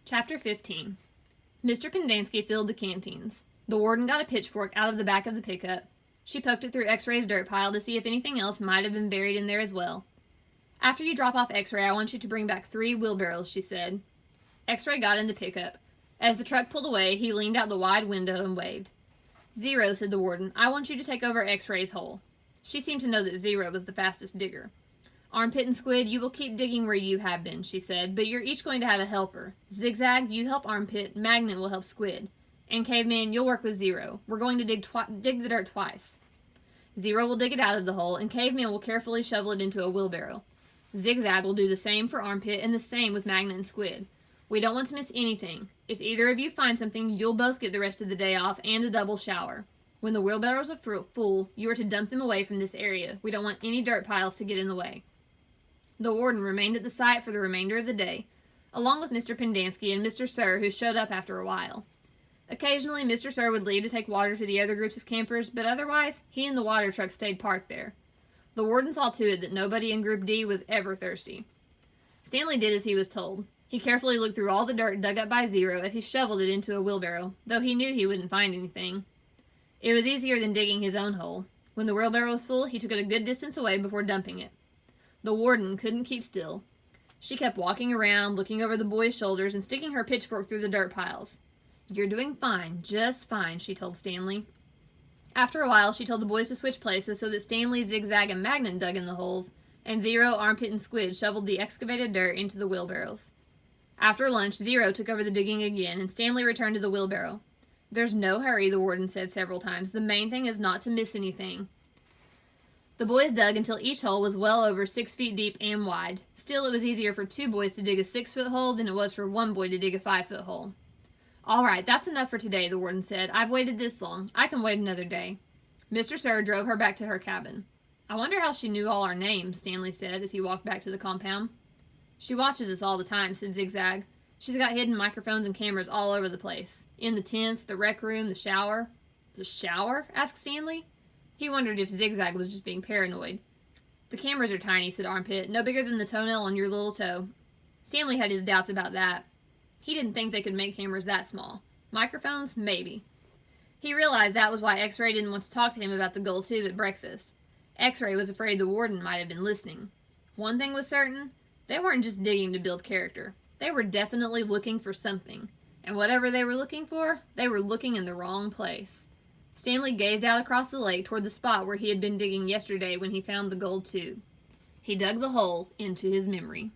Chapter 15. Mr. Pendanski filled the canteens. The warden got a pitchfork out of the back of the pickup. She poked it through X-Ray's dirt pile to see if anything else might have been buried in there as well. "After you drop off X-Ray, I want you to bring back 3 wheelbarrows," she said. X-Ray got in the pickup. As the truck pulled away, he leaned out the wide window and waved. "Zero," said the warden, "I want you to take over X-Ray's hole." She seemed to know that Zero was the fastest digger. "Armpit and Squid, you will keep digging where you have been," she said, "but you're each going to have a helper. Zigzag, you help Armpit, Magnet will help Squid. And Caveman, you'll work with Zero. We're going to dig the dirt twice. Zero will dig it out of the hole, and Caveman will carefully shovel it into a wheelbarrow. Zigzag will do the same for Armpit, and the same with Magnet and Squid. We don't want to miss anything. If either of you find something, you'll both get the rest of the day off and a double shower. When the wheelbarrows are full, you are to dump them away from this area. We don't want any dirt piles to get in the way." The warden remained at the site for the remainder of the day, along with Mr. Pendanski and Mr. Sir, who showed up after a while. Occasionally, Mr. Sir would leave to take water to the other groups of campers, but otherwise, he and the water truck stayed parked there. The warden saw to it that nobody in Group D was ever thirsty. Stanley did as he was told. He carefully looked through all the dirt dug up by Zero as he shoveled it into a wheelbarrow, though he knew he wouldn't find anything. It was easier than digging his own hole. When the wheelbarrow was full, he took it a good distance away before dumping it. The warden couldn't keep still. She kept walking around, looking over the boys' shoulders, and sticking her pitchfork through the dirt piles. "You're doing fine, just fine," she told Stanley. After a while, she told the boys to switch places so that Stanley, Zigzag, and Magnet dug in the holes, and Zero, Armpit, and Squid shoveled the excavated dirt into the wheelbarrows. After lunch, Zero took over the digging again, and Stanley returned to the wheelbarrow. "There's no hurry," the warden said several times. "The main thing is not to miss anything." The boys dug until each hole was well over 6 feet deep and wide. Still, it was easier for 2 boys to dig a 6-foot hole than it was for 1 boy to dig a 5-foot hole. "All right, that's enough for today," the warden said. "I've waited this long. I can wait another day." Mr. Sir drove her back to her cabin. "I wonder how she knew all our names," Stanley said as he walked back to the compound. "She watches us all the time," said Zigzag. "She's got hidden microphones and cameras all over the place. In the tents, the rec room, the shower." "The shower?" asked Stanley. He wondered if Zigzag was just being paranoid. "The cameras are tiny," said Armpit. "No bigger than the toenail on your little toe." Stanley had his doubts about that. He didn't think they could make cameras that small. Microphones? Maybe. He realized that was why X-Ray didn't want to talk to him about the gold tube at breakfast. X-Ray was afraid the warden might have been listening. One thing was certain. They weren't just digging to build character. They were definitely looking for something. And whatever they were looking for, they were looking in the wrong place. Stanley gazed out across the lake toward the spot where he had been digging yesterday when he found the gold tube. He dug the hole into his memory.